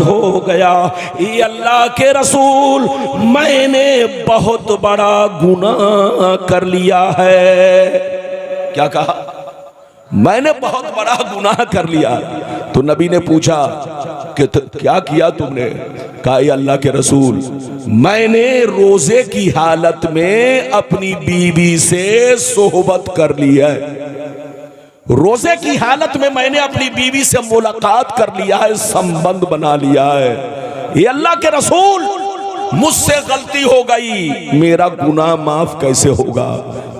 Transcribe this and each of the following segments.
हो गया, ये अल्लाह के रसूल मैंने बहुत बड़ा गुनाह कर लिया है। क्या कहा? मैंने बहुत बड़ा गुनाह कर लिया। तो नबी ने पूछा कि क्या किया तुमने? कहा ये अल्लाह के रसूल, मैंने रोजे की हालत में अपनी बीवी से सोहबत कर ली है। रोजे की हालत में मैंने अपनी बीवी से मुलाकात कर लिया है, संबंध बना लिया है। ये अल्लाह के रसूल, मुझसे गलती हो गई, मेरा गुनाह माफ कैसे होगा?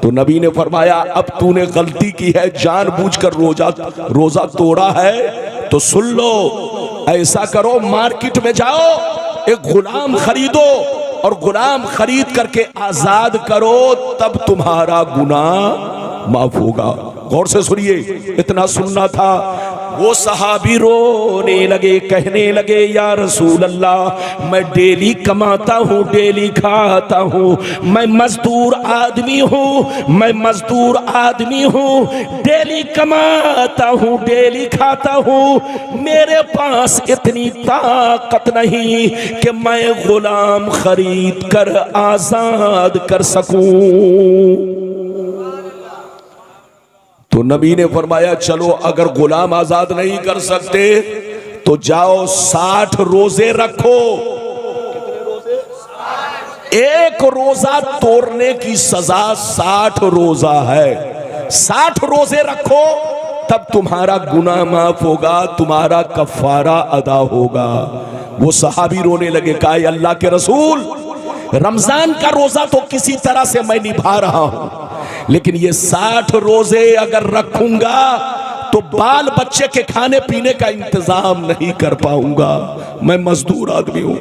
तो नबी ने फरमाया अब तूने गलती की है, जानबूझकर रोजा तोड़ा है, तो सुन लो, ऐसा करो मार्केट में जाओ, एक गुलाम खरीदो और गुलाम खरीद करके आजाद करो, तब तुम्हारा गुनाह माफ होगा। गौर से सुनिए, इतना सुनना था। वो सहाबी रोने लगे, कहने लगे या रसूल अल्लाह, मैं डेली कमाता हूँ, डेली खाता हूँ, मैं मजदूर आदमी हूँ, मैं मजदूर आदमी हूँ, डेली कमाता हूँ, डेली खाता हूँ, मेरे पास इतनी ताकत नहीं कि मैं गुलाम खरीद कर आजाद कर सकूं। तो नबी ने फरमाया चलो, अगर गुलाम आजाद नहीं कर सकते तो जाओ 60 रोजे रखो। एक रोजा तोड़ने की सजा 60 रोजा है। 60 रोजे रखो, तब तुम्हारा गुनाह माफ होगा, तुम्हारा कफारा अदा होगा। वो सहाबी रोने लगे, कहा अल्लाह के रसूल, रमजान का रोजा तो किसी तरह से मैं निभा रहा हूं, लेकिन ये 60 रोजे अगर रखूंगा तो बाल बच्चे के खाने पीने का इंतजाम नहीं कर पाऊंगा। मैं मजदूर आदमी हूं,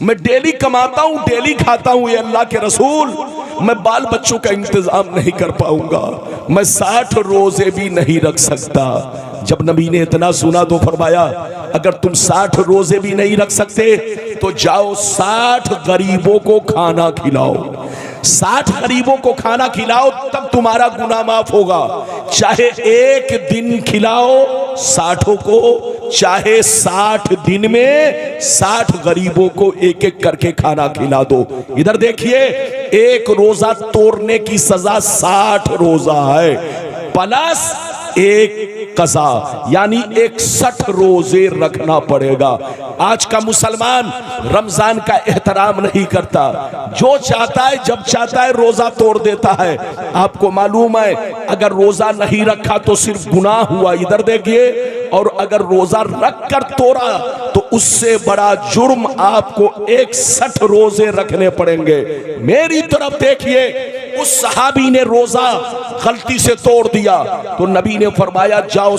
मैं डेली कमाता हूं, डेली खाता हूं, ये अल्लाह के रसूल, मैं बाल बच्चों का इंतजाम नहीं कर पाऊंगा, मैं 60 रोजे भी नहीं रख सकता। जब नबी ने इतना सुना तो फरमाया अगर तुम 60 रोजे भी नहीं रख सकते तो जाओ 60 गरीबों को खाना खिलाओ। 60 गरीबों को खाना खिलाओ, तब तुम्हारा गुनाह माफ होगा। चाहे एक दिन खिलाओ 60 को, चाहे 60 दिन में 60 गरीबों को एक एक करके खाना खिला दो। इधर देखिए, एक रोजा तोड़ने की सजा 60 रोजा है, प्लस एक कज़ा, यानी 61 रोजे रखना पड़ेगा। आज का मुसलमान रमजान का एहतराम नहीं करता, जो चाहता है जब चाहता है रोजा तोड़ देता है। आपको मालूम है अगर रोजा नहीं रखा तो सिर्फ गुनाह हुआ, इधर देखिए, और अगर रोजा रख कर तोड़ा तो उससे बड़ा जुर्म आपको 61 रोजे रखने पड़ेंगे। मेरी तरफ देखिए, उस सहाबी ने रोजा गलती से तोड़ दिया तो नबी ने फरमाया जाओ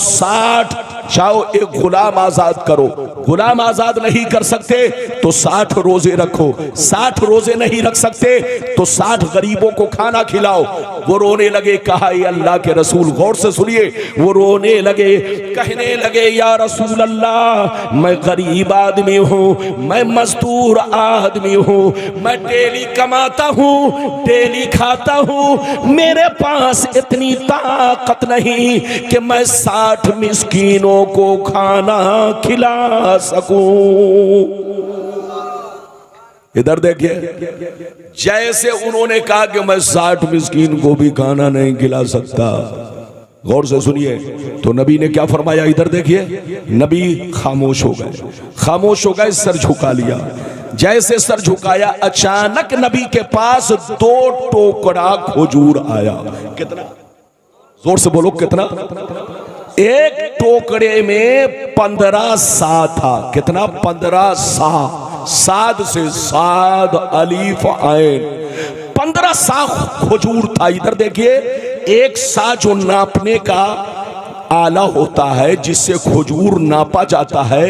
एक गुलाम आजाद करो। गुलाम आजाद नहीं कर सकते तो 60 रोजे रखो, 60 रोजे नहीं रख सकते तो 60 गरीबों को खाना खिलाओ। वो रोने लगे, कहा ये अल्लाह के रसूल, गौर से सुनिए, वो रोने लगे, कहने लगे या रसूल अल्लाह, मैं गरीब आदमी हूँ, मैं मजदूर आदमी हूँ, मैं डेली कमाता हूँ, डेली खाता हूँ, मेरे पास इतनी ताकत नहीं कि मैं 60 मिस्कीनों को खाना खिला सकूं। इधर देखिए, जैसे उन्होंने कहा कि मैं 60 मिस्कीन को भी खाना नहीं खिला सकता, गौर से सुनिए, तो नबी ने क्या फरमाया? इधर देखिए, नबी खामोश हो गए, खामोश हो गए, सर झुका लिया। जैसे सर झुकाया, अचानक नबी के पास 2 टोकरा खजूर आया। कितना? जोर से बोलो, कितना? एक टोकरे में 15 सा था। कितना? 15 सा। साद से साद अलीफ आइन, 15 सा खजूर था। इधर देखिए, एक सा जो नापने का आला होता है जिससे खजूर नापा जाता है,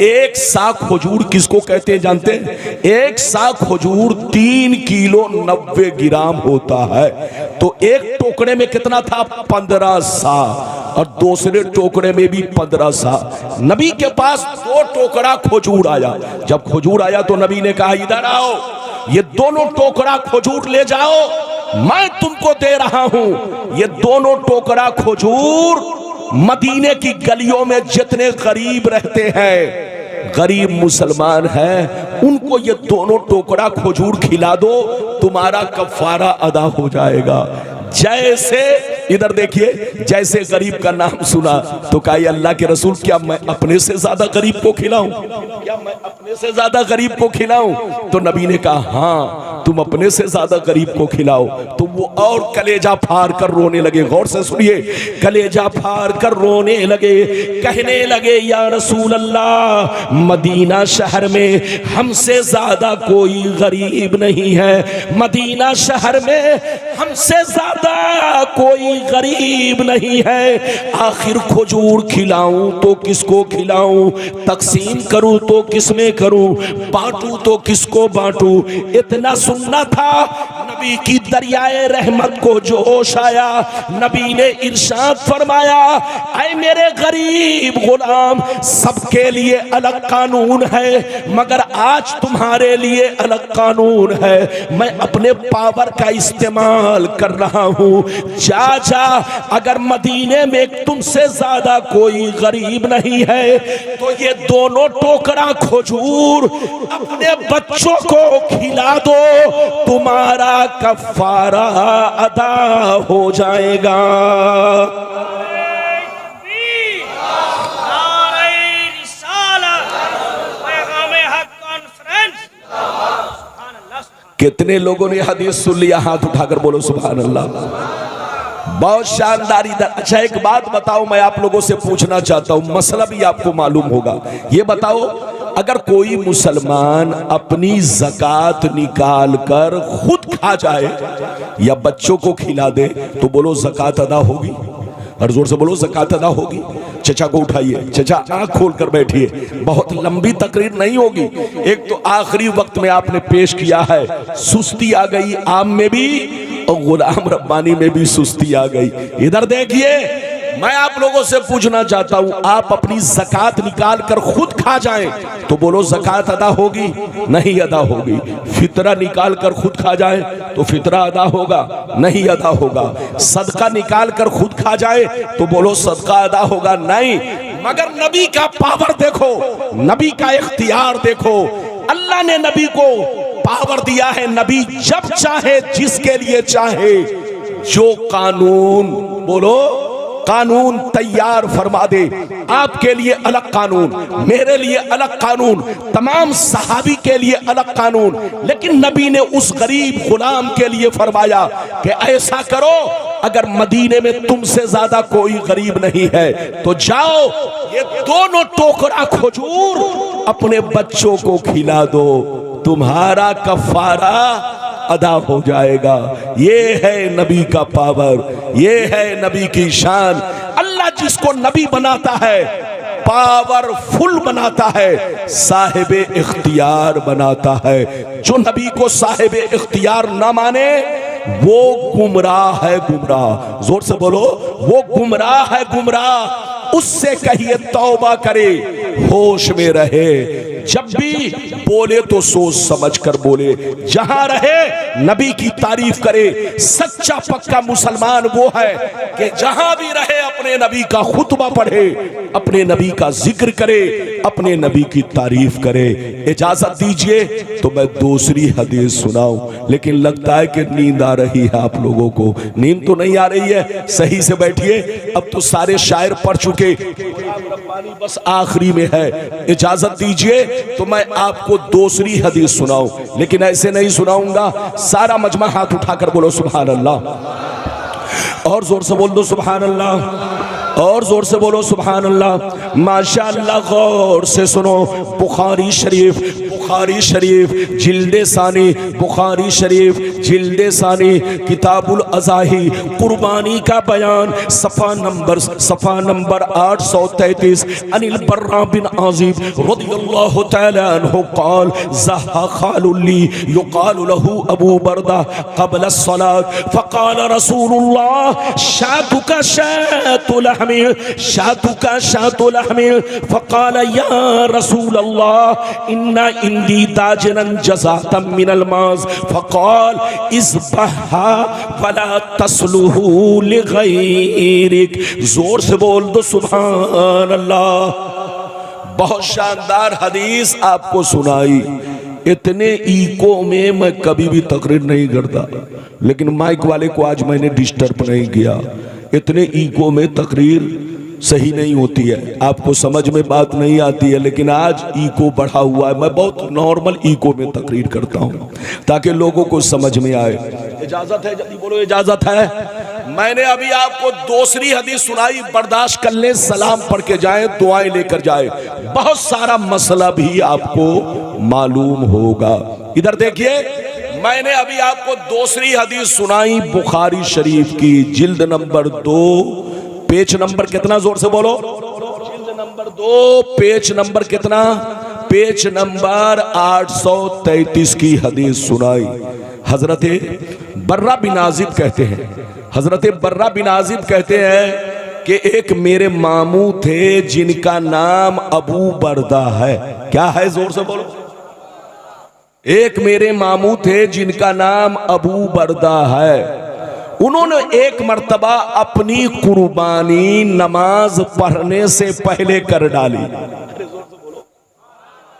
एक सा खजूर किसको कहते हैं जानते हैं? एक सा खजूर 3 किलो 90 ग्राम होता है। तो एक टोकरे में कितना था? 15 सा, और दूसरे टोकरे में भी 15 सा। नबी के पास 2 टोकरा खजूर आया। जब खजूर आया तो नबी ने कहा इधर आओ, ये दोनों टोकरा खजूर ले जाओ, मैं तुमको दे रहा हूं। ये दोनों टोकरा खजूर मदीने की गलियों में जितने गरीब रहते हैं, गरीब मुसलमान है, उनको ये दोनों टोकरा खजूर खिला दो, तुम्हारा कफारा अदा हो जाएगा। जैसे इधर देखिए, जैसे गरीब का नाम सुना तो कहा अल्लाह के रसूल, क्या मैं अपने से ज्यादा गरीब को खिलाऊं? क्या मैं अपने से ज्यादा गरीब को खिलाऊं? तो नबी ने कहा हाँ, तुम अपने से ज्यादा गरीब को खिलाओ। तो वो और कलेजा फाड़ कर रोने लगे। गौर से सुनिए, कलेजा फाड़ कर रोने लगे, कहने लगे या रसूल अल्लाह, मदीना शहर में हमसे ज्यादा कोई गरीब नहीं है, मदीना शहर में हमसे ज्यादा कोई गरीब नहीं है। आखिर खजूर खिलाऊं तो किसको खिलाऊं, तकसीम करूं तो किसमें करूं, बांटूं तो किसको बांटूं? इतना सुनना था, नबी की दरियाए रहमत को जोश आया। नबी ने इरशाद फरमाया, ऐ मेरे गरीब गुलाम, सबके लिए अलग कानून है, मगर आज तुम्हारे लिए अलग कानून है। मैं अपने पावर का इस्तेमाल कर रहा हूं। जा जा, अगर मदीने में तुमसे ज्यादा कोई गरीब नहीं है तो ये दोनों टोकरा खजूर अपने बच्चों को खिला दो, तुम्हारा कफारा अदा हो जाएगा। कितने लोगों ने हदीस सुन लिया? हाथ उठाकर बोलो सुभान अल्लाह। बहुत शानदार। इधर अच्छा एक बात बताओ, मैं आप लोगों से पूछना चाहता हूं, मसला भी आपको मालूम होगा। ये बताओ, अगर कोई मुसलमान अपनी ज़कात निकाल कर खुद खा जाए या बच्चों को खिला दे तो बोलो ज़कात अदा होगी? और जोर से बोलो ज़कात अदा होगी। चचा को उठाइए, चचा आंख खोल कर बैठिए, बहुत लंबी तकरीर नहीं होगी। एक तो आखिरी वक्त में आपने पेश किया है, सुस्ती आ गई आम में भी और गुलाम रब्बानी में भी सुस्ती आ गई। इधर देखिए, मैं आप लोगों से पूछना चाहता हूं, आप अपनी ज़कात निकाल कर खुद खा जाएं तो बोलो ज़कात अदा होगी? नहीं अदा होगी। फितरा निकाल कर खुद खा जाए तो फितरा अदा होगा? नहीं अदा होगा। सदका निकाल कर खुद खा जाए तो बोलो सदका अदा होगा? नहीं। मगर नबी का पावर देखो, नबी का इख्तियार देखो। अल्लाह ने नबी को पावर दिया है, नबी जब चाहे जिसके लिए चाहे जो कानून, बोलो कानून तैयार फरमा दे। आपके लिए अलग कानून, मेरे लिए अलग कानून, तमाम सहाबी के लिए अलग कानून, लेकिन नबी ने उस गरीब गुलाम के लिए फरमाया कि ऐसा करो, अगर मदीने में तुमसे ज्यादा कोई गरीब नहीं है तो जाओ, ये दोनों टोकरा खजूर अपने बच्चों को खिला दो, तुम्हारा कफारा अदा हो जाएगा। ये है नबी का पावर, ये है नबी की शान। अल्लाह जिसको नबी बनाता है, पावरफुल बनाता है, साहिब इख्तियार बनाता है। जो नबी को साहिब इख्तियार ना माने वो गुमराह है, गुमराह। जोर से बोलो, वो गुमराह है, गुमराह। उससे कहिए तौबा करे, होश में रहे, जब भी बोले तो सोच समझ कर बोले, जहां रहे नबी की तारीफ करे। सच्चा पक्का मुसलमान वो है कि जहां भी रहे अपने नबी का खुतबा पढ़े, अपने नबी का जिक्र करे, अपने नबी की तारीफ करे। इजाजत दीजिए तो मैं दूसरी हदीस सुनाऊं, लेकिन लगता है कि नींद आ रही है आप लोगों को। नींद तो नहीं आ रही है, सही से बैठिए। अब तो सारे शायर पढ़ चुके, बस आखिरी में है। इजाजत दीजिए तो मैं आपको दूसरी हदीस सुनाऊं, लेकिन ऐसे नहीं सुनाऊंगा। सारा मजमा हाथ उठाकर बोलो सुभान अल्लाह, और जोर से बोल दो सुभान अल्लाह, और जोर से बोलो सुभान अल्लाह। माशाअल्लाह, गौर से सुनो। बुखारी शरीफ, बुखारी शरीफ जिल्दे सानी, बुखारी शरीफ जिल्दे सानी, किताबुल अज़ाही, कुर्बानी का बयान, सफ़ा नंबर 833। अनिल बर्रा बिन आज़िब रज़ियल्लाहु तआला अन्हु क़ाल ज़हा ख़ालुल्ली युक़ालु लहू अबू बरदा क़ब्ल अस्सलात फ़क़ाल रसूलुल्लाह शातुका शातुल हमीर, शातुका शातुल हमीर। फ़क़ाल या रसूलल्लाह इन्ना इंदी दाजनन जज़ातम मिनल माज़। फ़क़ाल इज़बहा वला तस्लुहु लिग़ैरिक। जोर से बोल दो सुभान अल्लाह। बहुत शानदार हदीस आपको सुनाई। इतने इको में मैं कभी भी तकरीर नहीं करता, लेकिन माइक वाले को आज मैंने डिस्टर्ब नहीं किया। इतने इको में तकरीर सही नहीं होती है, आपको समझ में बात नहीं आती है, लेकिन आज इको बढ़ा हुआ है। मैं बहुत नॉर्मल इको में तकरीर करता हूं ताकि लोगों को समझ में आए। इजाजत है? जल्दी बोलो, इजाजत है? मैंने अभी आपको दूसरी हदीस सुनाई, बर्दाश्त कर ले, सलाम पढ़ के जाए, दुआएं लेकर जाए, बहुत सारा मसला भी आपको मालूम होगा। इधर देखिए, मैंने अभी आपको दूसरी हदीस सुनाई बुखारी शरीफ की, जिल्द नंबर 2, पेज नंबर कितना, जोर से बोलो, जिल्द नंबर 2, पेज नंबर कितना, पेज नंबर 833 की हदीस सुनाई। हजरत बर्रा बिन आजिब कहते हैं, हजरत बर्रा बिन आजिब कहते हैं कि एक मेरे मामू थे जिनका नाम अबू बरदा है। क्या है? जोर से बोलो। एक मेरे मामू थे जिनका नाम अबू बरदा है। उन्होंने एक मर्तबा अपनी कुर्बानी नमाज पढ़ने से पहले कर डाली।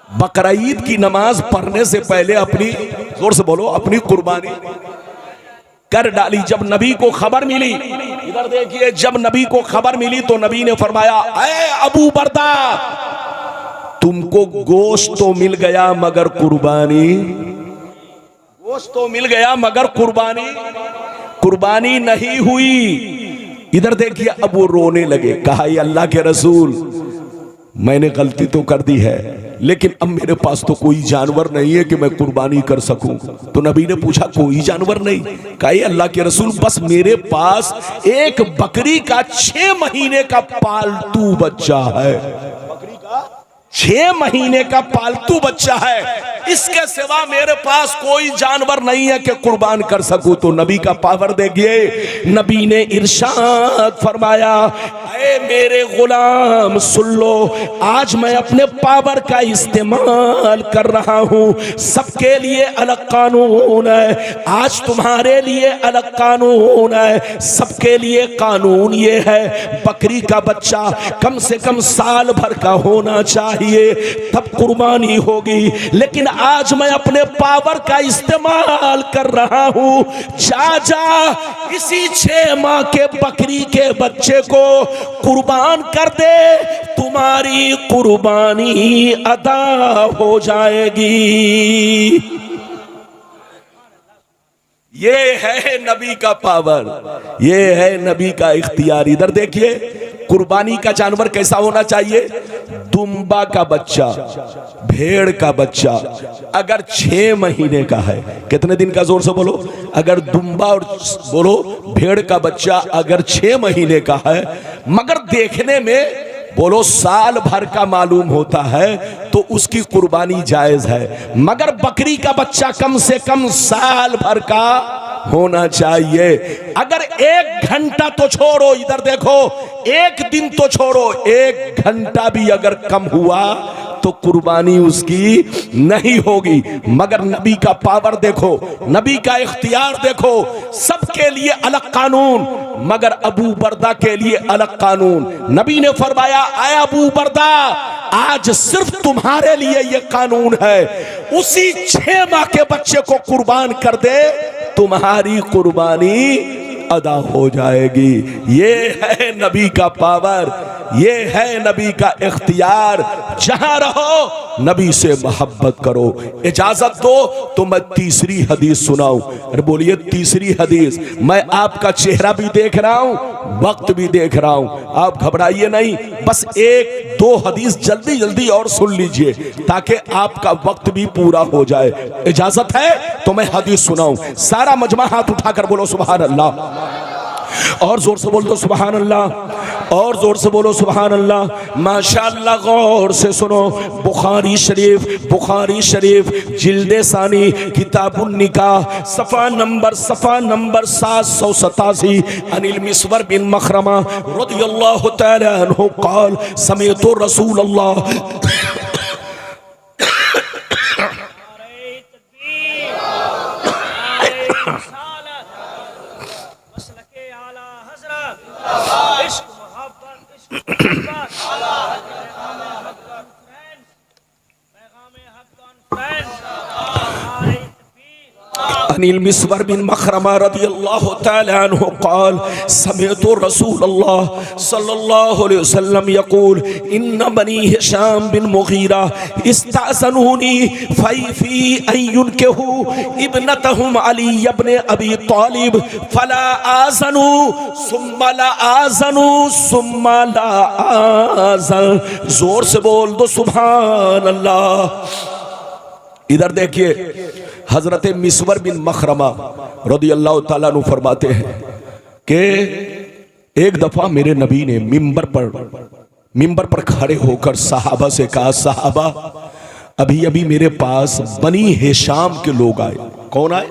बकरीद की नमाज पढ़ने से पहले अपनी, जोर से बोलो, अपनी कुर्बानी कर डाली। जब नबी को खबर मिली, इधर देखिए, जब नबी को खबर मिली तो नबी ने फरमाया, ऐ अबू बरदा, तुमको गोश्त तो मिल गया मगर कुर्बानी, गोश्त तो मिल गया मगर कुर्बानी नहीं हुई। इधर देखिए, अब वो रोने लगे। कहा, ये अल्लाह के रसूल, मैंने गलती तो कर दी है, लेकिन अब मेरे पास तो कोई जानवर नहीं है कि मैं कुर्बानी कर सकूं। तो नबी ने पूछा, कोई जानवर नहीं? कहा, ये अल्लाह के रसूल, बस मेरे पास एक बकरी का 6 महीने का पालतू बच्चा है। बकरी का 6 महीने का पालतू बच्चा है, इसके सिवा मेरे पास कोई जानवर नहीं है कि कुर्बान कर सकूं। तो नबी का पावर देखिए, नबी ने इरशाद फरमाया, ऐ मेरे गुलाम सुन लो, आज मैं अपने पावर का इस्तेमाल कर रहा हूं। सबके लिए अलग कानून है, आज तुम्हारे लिए अलग कानून है। सबके लिए कानून ये है, बकरी का बच्चा कम से कम साल भर का होना चाहिए, तब कुर्बानी होगी। लेकिन आज मैं अपने पावर का इस्तेमाल कर रहा हूं। जा इसी 6 माह के बकरी के बच्चे को कुर्बान कर दे, तुम्हारी कुर्बानी अदा हो जाएगी। ये है नबी का पावर, ये है नबी का इख्तियार। इधर देखिए, कुर्बानी का जानवर कैसा होना चाहिए? दुम्बा का बच्चा, भेड़ का बच्चा अगर 6 महीने का है, कितने दिन का, जोर से बोलो, अगर दुम्बा और बोलो भेड़ का बच्चा अगर 6 महीने का है, मगर देखने में बोलो साल भर का मालूम होता है, तो उसकी कुर्बानी जायज है। मगर बकरी का बच्चा कम से कम साल भर का होना चाहिए। अगर 1 घंटा तो छोड़ो, इधर देखो, 1 दिन तो छोड़ो, 1 घंटा भी अगर कम हुआ तो कुर्बानी उसकी नहीं होगी। मगर नबी का पावर देखो, नबी का इख्तियार देखो, सबके लिए अलग कानून, मगर अबू बरदा के लिए अलग कानून। नबी ने फरमाया, आए अबू बरदा, आज सिर्फ तुम्हारे लिए ये कानून है, उसी 6 माह के बच्चे को कुर्बान कर दे, तुम्हारी कुर्बानी अदा हो जाएगी। ये है नबी का पावर, ये है नबी का इख्तियार। जहां रहो नबी से मोहब्बत करो। इजाजत दो तो मैं तीसरी हदीस सुनाऊं। अरे बोलिए, तीसरी हदीस। मैं आपका चेहरा भी देख रहा हूं, वक्त भी देख रहा हूं, आप घबराइए नहीं। बस 1-2 हदीस जल्दी जल्दी और सुन लीजिए ताकि आपका वक्त भी पूरा हो जाए। इजाजत है तो मैं हदीस सुनाऊं। सारा मजमा हाथ उठाकर बोलो सुभान अल्लाह, और जोर से बोल दो सुभान अल्लाह, और जोर से बोलो सुभान अल्लाह। माशाअल्लाह, गौर से सुनो। बुखारी शरीफ जिल्दे सानी किताबुन निकाह सफ़ा नंबर 787 अनिल मिस्वर बिन मखरमा रज़ियल्लाहु तआला अन्हु क़ाल समिअतु रसूलल्लाह अनिल मिस्वर बिन मखरमा रदियल्लाहु तआला अन्हु क़ाल समिअतु रसूलल्लाह सल्लल्लाहु अलैहि वसल्लम यक़ूल इन्न बनी हिशाम बिन मुगीरा इस्ताज़नूनी फी अन युनकिहू इब्नतहुम अली इब्न अबी तालिब फला आज़नू सुम्मा ला आज़नू सुम्मा ला आज़न। जोर से बोल दो सुभान अल्लाह। इधर देखिए हजरत मिस्वर बिन मखरमा रदियल्लाहु ताला अन्हु फरमाते हैं कि एक दफा मेरे नबी ने मिंबर पर खड़े होकर सहाबा से कहा, सहाबा अभी अभी मेरे पास बनी हिशाम के लोग आए। कौन आए?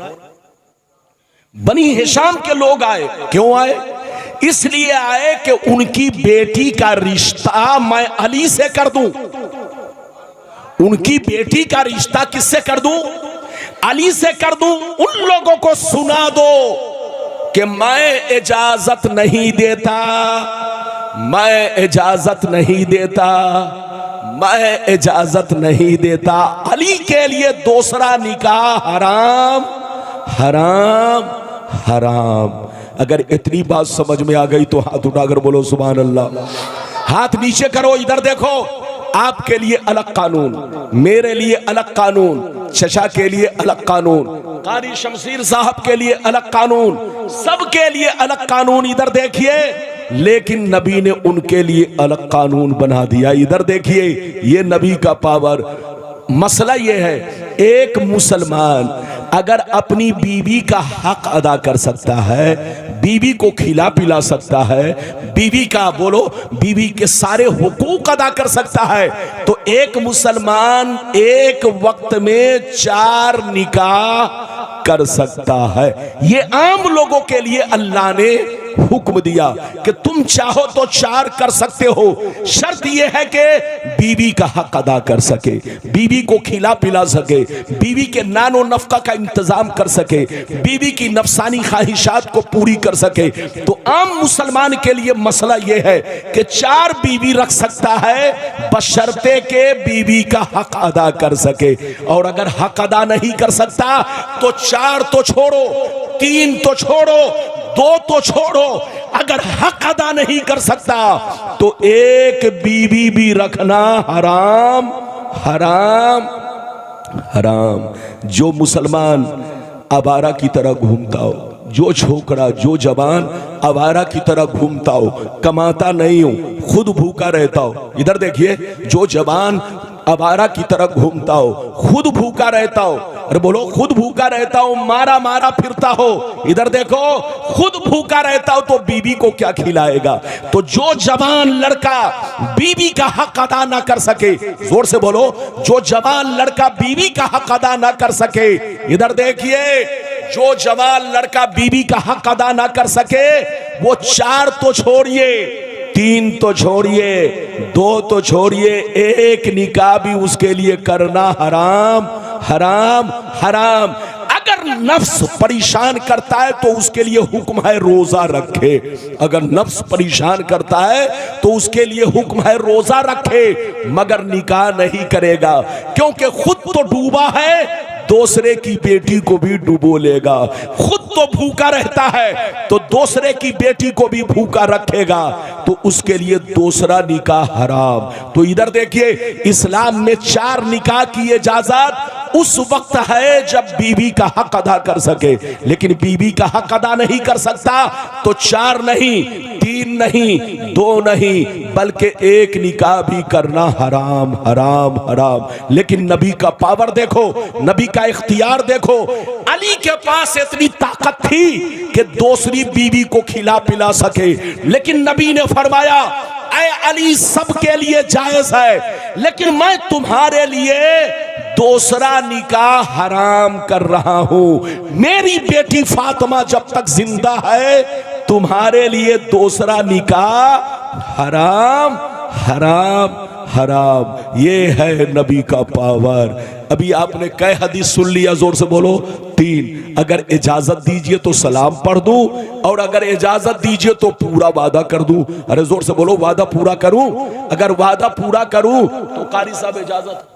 बनी हिशाम के लोग आए। क्यों आए? इसलिए आए कि उनकी बेटी का रिश्ता मैं अली से कर दूं। उनकी बेटी का रिश्ता किससे कर दूं? अली से कर दूं। उन लोगों को सुना दो कि मैं इजाजत नहीं देता, मैं इजाजत नहीं देता, मैं इजाजत नहीं देता। अली के लिए दूसरा निकाह हराम हराम हराम। अगर इतनी बात समझ में आ गई तो हाथ उठाकर बोलो सुभान अल्लाह। हाथ नीचे करो। इधर देखो, आपके लिए अलग कानून, मेरे लिए अलग कानून, चचा के लिए अलग कानून, कारी शमशीर साहब के लिए अलग कानून, सबके लिए अलग कानून। इधर देखिए, लेकिन नबी ने उनके लिए अलग कानून बना दिया। इधर देखिए, ये नबी का पावर। मसला ये है, एक मुसलमान अगर अपनी बीवी का हक अदा कर सकता है, बीवी को खिला पिला सकता है, बीवी का बोलो बीवी के सारे हुकूक अदा कर सकता है, तो एक मुसलमान एक वक्त में 4 निकाह कर सकता है। ये आम लोगों के लिए अल्लाह ने हुक्म दिया कि तुम चाहो तो 4 कर सकते हो। शर्त यह है कि बीवी का हक अदा कर सके, बीवी को खिला पिला सके, बीवी के नानो नफका का इंतजाम कर सके, बीवी की नफसानी ख्वाहिशात को पूरी कर सके। तो आम मुसलमान के लिए मसला यह है कि 4 बीवी रख सकता है बशर्ते के बीवी का हक अदा कर सके। और अगर हक अदा नहीं कर सकता तो 4 तो छोड़ो, 3 तो छोड़ो, 2 तो छोड़ो। अगर हक अदा नहीं कर सकता तो एक बीवी भी रखना हराम हराम हराम। जो मुसलमान आवारा की तरह घूमता हो, जो छोकरा जो जवान आवारा की तरह घूमता हो, कमाता नहीं हो, खुद भूखा रहता हो। इधर देखिए, जो जवान आवारा की तरह घूमता हो, खुद भूखा रहता हो, अरे बोलो खुद भूखा रहता हो, मारा मारा फिरता हो, इधर देखो खुद भूखा रहता हो तो बीवी को क्या खिलाएगा। तो जो जवान लड़का बीवी का हक अदा ना कर सके, जोर से बोलो, जो जवान लड़का बीवी का हक अदा ना कर सके, इधर देखिए, जो जवान लड़का बीवी का हक अदा ना कर सके वो 4 तो छोड़िए, 3 तो छोड़िए, 2 तो छोड़िए, एक निकाह भी उसके लिए करना हराम हराम हराम। अगर नफ्स परेशान करता है तो उसके लिए हुक्म है रोजा रखे। अगर नफ्स परेशान करता है तो उसके लिए हुक्म है रोजा रखे, मगर निकाह नहीं करेगा, क्योंकि खुद तो डूबा है, दूसरे की बेटी को भी डुबो लेगा। खुद तो भूखा रहता है तो दूसरे की बेटी को भी भूखा रखेगा, तो उसके लिए दूसरा निकाह हराम। तो इधर देखिए, इस्लाम में 4 निकाह की इजाजत उस वक्त है जब बीवी का हक अदा कर सके, लेकिन बीवी का हक अदा नहीं कर सकता तो 4 नहीं, 3 नहीं, 2 नहीं, बल्कि एक निकाह भी करना हराम हराम हराम। लेकिन नबी का पावर देखो, नबी का इख्तियार देखो। अली के पास इतनी ताकत थी कि दूसरी बीवी को खिला पिला सके, लेकिन नबी ने फरमाया, ऐ अली सबके लिए जायज है, लेकिन मैं तुम्हारे लिए दूसरा निकाह हराम कर रहा हूं। मेरी बेटी फातिमा जब तक जिंदा है तुम्हारे लिए दूसरा निकाह हराम हराम हराम। ये है नबी का पावर। अभी आपने कई हदीस सुन लिया, जोर से बोलो 3। अगर इजाजत दीजिए तो सलाम पढ़ दूं, और अगर इजाजत दीजिए तो पूरा वादा कर दूं। अरे जोर से बोलो, वादा पूरा करूं? अगर वादा पूरा करूं तो कारी साहब इजाजत।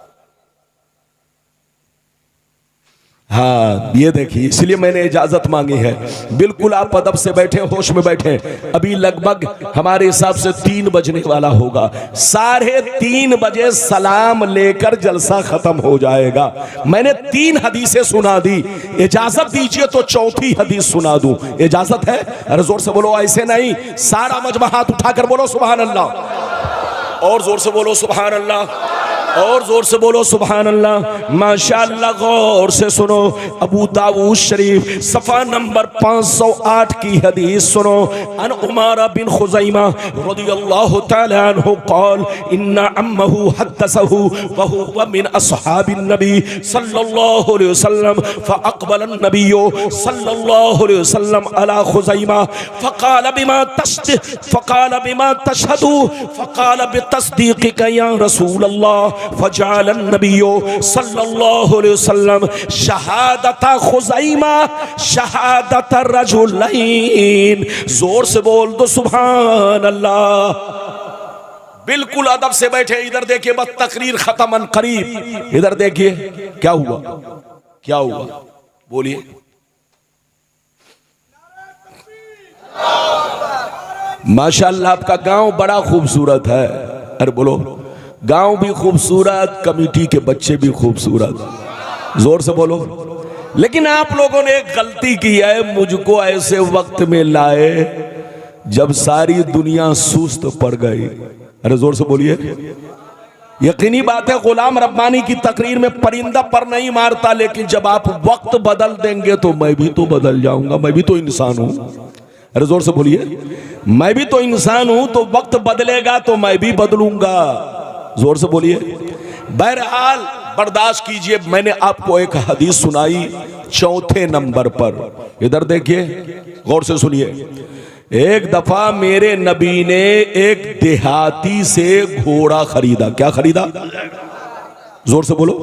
हाँ ये देखिए, इसलिए मैंने इजाजत मांगी है। बिल्कुल आप अदब से बैठे, होश में बैठे। अभी लगभग हमारे हिसाब से 3 बजने वाला होगा। 3:30 बजे सलाम लेकर जलसा खत्म हो जाएगा। मैंने 3 हदीसें सुना दी, इजाजत दीजिए तो 4थी हदीस सुना दूं। इजाजत है? अरे जोर से बोलो, ऐसे नहीं। सारा मजमा हाथ उठाकर बोलो सुभान अल्लाह, और जोर से बोलो सुभान अल्लाह, और जोर से बोलो सुभान अल्लाह। माशाअल्लाह, गौर से सुनो। अबू दाऊद शरीफ सफ़ा नंबर 508 की हदीस सुनो। अन उमारा बिन खुज़ैमा रज़ियल्लाहु तआला अन्हु क़ाल इन्ना अम्महु हद्दसहु व हुवा मिन अस्हाबिन नबी सल्लल्लाहु अलैहि वसल्लम फ़अक़बल अन्नबिय्यु सल्लल्लाहु अलैहि वसल्लम अला खुज़ैमा फ़क़ाल बिमा तशहदु फ़क़ाल बितस्दीक़िका या रसूल अल्लाह फजअल अन्नबिय्यु सल्लल्लाहु अलैहि वसल्लम शहादत खुज़ैमा शहादत रजुलैन। जोर से बोल दो सुभान अल्लाह। बिल्कुल अदब से बैठे। इधर देखिए, बस तकरीर खत्म करीब। इधर देखिए क्या हुआ, क्या हुआ, बोलिए। माशाअल्लाह, आपका गांव बड़ा खूबसूरत है। अरे बोलो, गांव भी खूबसूरत, कमेटी के बच्चे भी खूबसूरत। जोर से बोलो। लेकिन आप लोगों ने एक गलती की है, मुझको ऐसे वक्त में लाए जब सारी दुनिया सुस्त पड़ गई। अरे जोर से बोलिए। यकीनी बात है, गुलाम रब्बानी की तकरीर में परिंदा पर नहीं मारता, लेकिन जब आप वक्त बदल देंगे तो मैं भी तो बदल जाऊंगा, मैं भी तो इंसान हूं। अरे जोर से बोलिए, मैं भी तो इंसान हूं, तो वक्त बदलेगा तो मैं भी बदलूंगा। जोर से बोलिए। बहरहाल बर्दाश्त कीजिए। मैंने आपको एक हदीस सुनाई 4थे नंबर पर। इधर देखिए, गौर से सुनिए। एक दफा मेरे नबी ने एक देहाती से घोड़ा खरीदा। क्या खरीदा? जोर से बोलो।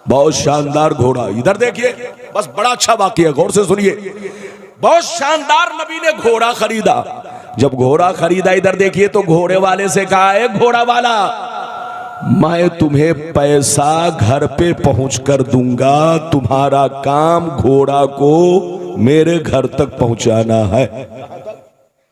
बहुत शानदार घोड़ा। इधर देखिए, बस बड़ा अच्छा वाकया, गौर से सुनिए। बहुत शानदार नबी ने घोड़ा खरीदा। जब घोड़ा खरीदा, इधर देखिए, तो घोड़े वाले से कहा, है घोड़ा वाला, मैं तुम्हें पैसा घर पे पहुंच कर दूंगा, तुम्हारा काम घोड़ा को मेरे घर तक पहुंचाना है।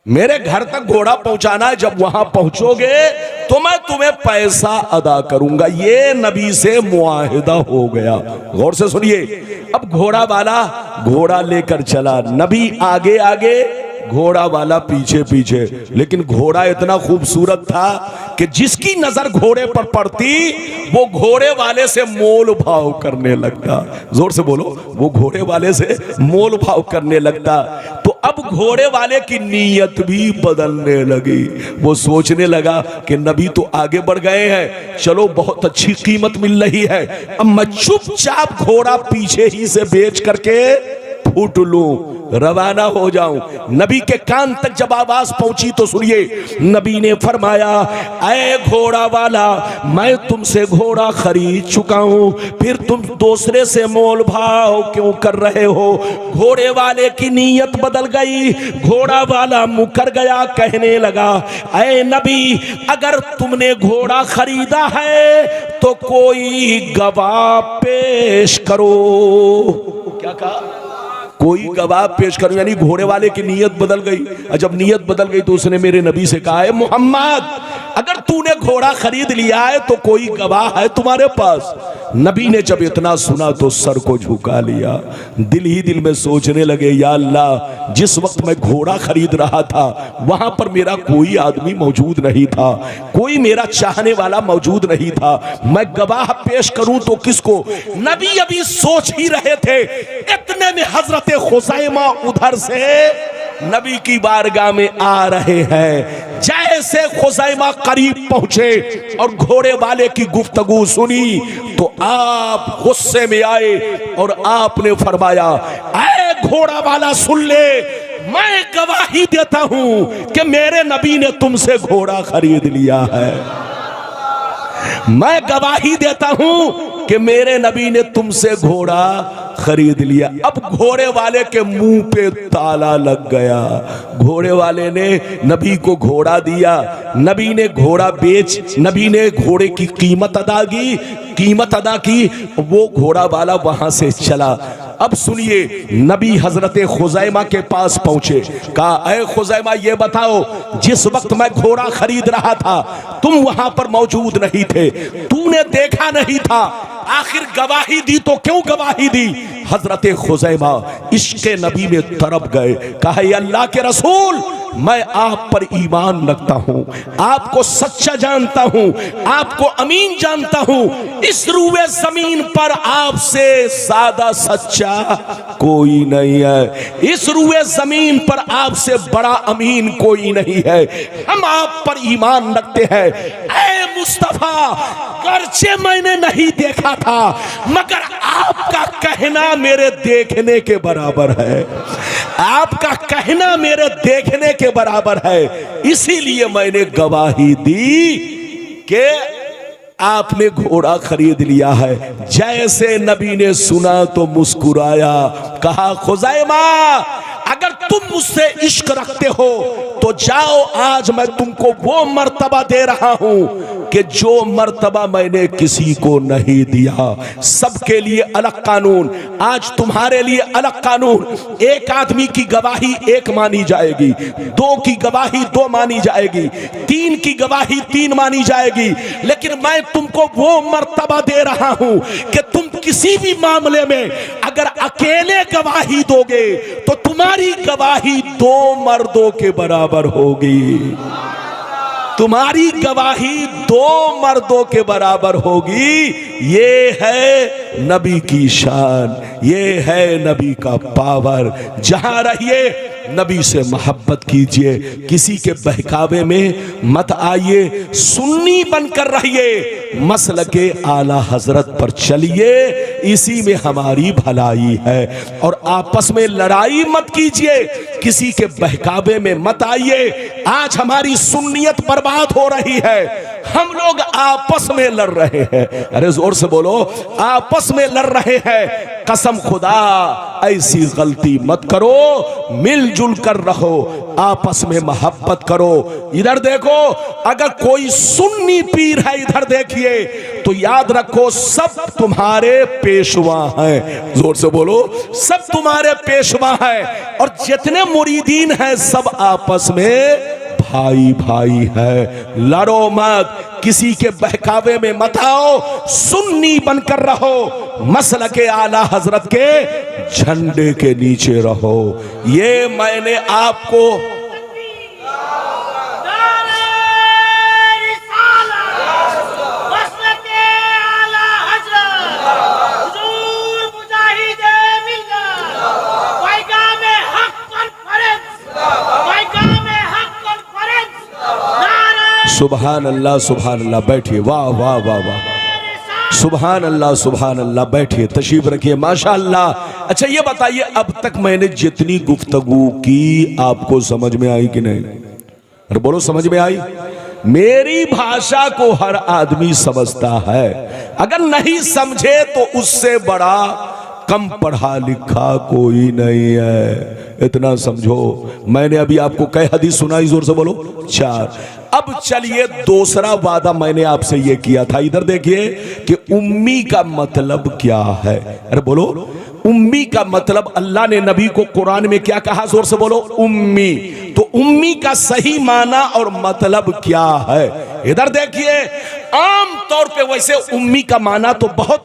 मेरे घर तक घोड़ा पहुंचाना है। जब वहां पहुंचोगे तो मैं तुम्हें पैसा अदा करूंगा। ये नबी से मुआहिदा हो गया। गौर से सुनिए। अब घोड़ा वाला घोड़ा लेकर चला, नबी आगे आगे, घोड़ा वाला पीछे पीछे। लेकिन घोड़ा इतना खूबसूरत था कि जिसकी नजर घोड़े पर पड़ती वो घोड़े वाले से मोल भाव करने लगता। जोर से बोलो, वो घोड़े वाले से मोल भाव करने लगता। तो अब घोड़े वाले की नीयत भी बदलने लगी। वो सोचने लगा कि नबी तो आगे बढ़ गए हैं, चलो बहुत अच्छी कीमत मिल रही है, अब मैं चुपचाप घोड़ा पीछे ही से बेच करके फूट लूं, रवाना हो जाऊं। नबी के कान तक जब आवाज पहुंची तो सुनिए, नबी ने फरमाया, ऐ घोड़ा वाला, मैं तुमसे घोड़ा खरीद चुका हूं, फिर तुम दूसरे से मोल भाव क्यों कर रहे हो? घोड़े वाले की नीयत बदल गई। घोड़ा वाला मुकर गया, कहने लगा, ऐ नबी, अगर तुमने घोड़ा खरीदा है तो कोई गवाह पेश करो। क्या कहा? कोई गवाह पेश करो। यानी घोड़े वाले की नीयत बदल गई। जब नीयत बदल गई तो उसने मेरे नबी से कहा, है मोहम्मद, अगर तूने घोड़ा खरीद लिया है तो कोई गवाह है तुम्हारे पास? नबी ने जब इतना सुना तो सर को झुका लिया। दिल ही दिल में सोचने लगे, या अल्लाह, जिस वक्त मैं घोड़ा खरीद रहा था वहां पर मेरा कोई आदमी मौजूद नहीं था, कोई मेरा चाहने वाला मौजूद नहीं था, मैं गवाह पेश करूं तो किसको? नबी अभी सोच ही रहे थे, इतने में हजरत खुज़ैमा उधर से नबी की बारगाह में आ रहे हैं। जैसे खुज़ैमा करीब पहुंचे और घोड़े वाले की गुफ्तगू सुनी तो आप गुस्से में आए और आपने फरमाया, ऐ घोड़ा वाला, सुन ले, मैं गवाही देता हूं कि मेरे नबी ने तुमसे घोड़ा खरीद लिया है। मैं गवाही देता हूं कि मेरे नबी ने तुमसे घोड़ा खरीद लिया। अब घोड़े वाले के मुंह पे ताला लग गया। घोड़े वाले ने नबी को घोड़ा दिया, नबी ने घोड़ा बेच, नबी ने घोड़े की कीमत अदा की, वो घोड़ा वाला वहां से चला। अब सुनिए, नबी हजरत खुजैमा के पास पहुंचे, कहा ऐ खुजैमा ये बताओ, जिस वक्त मैं घोड़ा खरीद रहा था तुम वहां पर मौजूद नहीं थे, तूने देखा नहीं था, आखिर गवाही दी तो क्यों गवाही दी? हजरत खुजैमा इश्क़े नबी में तरफ गए, कहा अल्लाह के रसूल मैं आप पर ईमान रखता हूं, आपको सच्चा जानता हूं, आपको अमीन जानता हूं, इस रूए जमीन पर आपसे ज्यादा सच्चा कोई नहीं है, इस रूए जमीन पर आपसे बड़ा अमीन कोई नहीं है, हम आप पर ईमान रखते हैं। ऐ मुस्तफा, गर्चे मैंने नहीं देखा था मगर आपका कहना मेरे देखने के बराबर है, आपका कहना मेरे देखने के बराबर है, इसीलिए मैंने गवाही दी कि आपने घोड़ा खरीद लिया है। जैसे नबी ने सुना तो मुस्कुराया, कहा खुजैमा अगर तुम मुझसे इश्क रखते हो तो जाओ, आज मैं तुमको वो मर्तबा दे रहा हूं कि जो मर्तबा मैंने किसी को नहीं दिया। सबके लिए अलग कानून, आज तुम्हारे लिए अलग कानून। एक आदमी की गवाही एक मानी जाएगी, दो की गवाही दो मानी जाएगी, तीन की गवाही तीन मानी जाएगी, लेकिन मैं तुमको वो मर्तबा दे रहा हूं कि तुम किसी भी मामले में अगर अकेले गवाही दोगे तो तुम्हारी गवाही दो मर्दों के बराबर होगी, तुम्हारी गवाही दो मर्दों के बराबर होगी। ये है नबी की शान, ये है नबी का पावर। जहां रहिए नबी से मोहब्बत कीजिए, किसी के बहकावे में मत आइए, सुन्नी बनकर रहिए, मसलके आला हजरत पर चलिए, इसी में हमारी भलाई है। और आपस में लड़ाई मत कीजिए, किसी के बहकावे में मत आइए। आज हमारी सुन्नियत बर्बाद हो रही है, हम लोग आपस में लड़ रहे हैं। अरे जोर से बोलो, आपस में लड़ रहे हैं। कसम खुदा ऐसी गलती मत करो, मिलजुल कर रहो, आपस में मोहब्बत करो। इधर देखो, अगर कोई सुन्नी पीर है इधर देखिए तो याद रखो सब तुम्हारे पेशवा हैं। जोर से बोलो, सब तुम्हारे पेशवा हैं। और जितने मुरीदीन हैं सब आपस में भाई भाई है। लड़ो मत, किसी के बहकावे में मत आओ, सुन्नी बनकर रहो, मसलके आला हजरत के झंडे के नीचे रहो। ये मैंने आपको सुभान अल्लाह सुभान अल्लाह। बैठिए, वाह वाह वाह वाह, सुभान अल्लाह। बैठिए, तशरीफ रखिए, माशाअल्लाह। अच्छा ये बताइए, अब तक मैंने जितनी गुफ्तगू की आपको समझ में आई कि नहीं? अरे बोलो, समझ में आई? मेरी भाषा को हर आदमी समझता है, अगर नहीं समझे तो उससे बड़ा कम पढ़ा लिखा कोई नहीं है, इतना समझो। मैंने अभी आपको कई हदीस सुनाई, जोर से बोलो, 4। अब चलिए, दूसरा वादा मैंने आपसे ये किया था। इधर देखिए कि उम्मी का मतलब क्या है। अरे बोलो, उम्मी का मतलब अल्लाह ने नबी को कुरान में क्या कहा? जोर से बोलो, उम्मी। तो उम्मी का सही माना और मतलब क्या है? इधर देखिए, आम तौर पे वैसे उम्मी का माना तो बहुत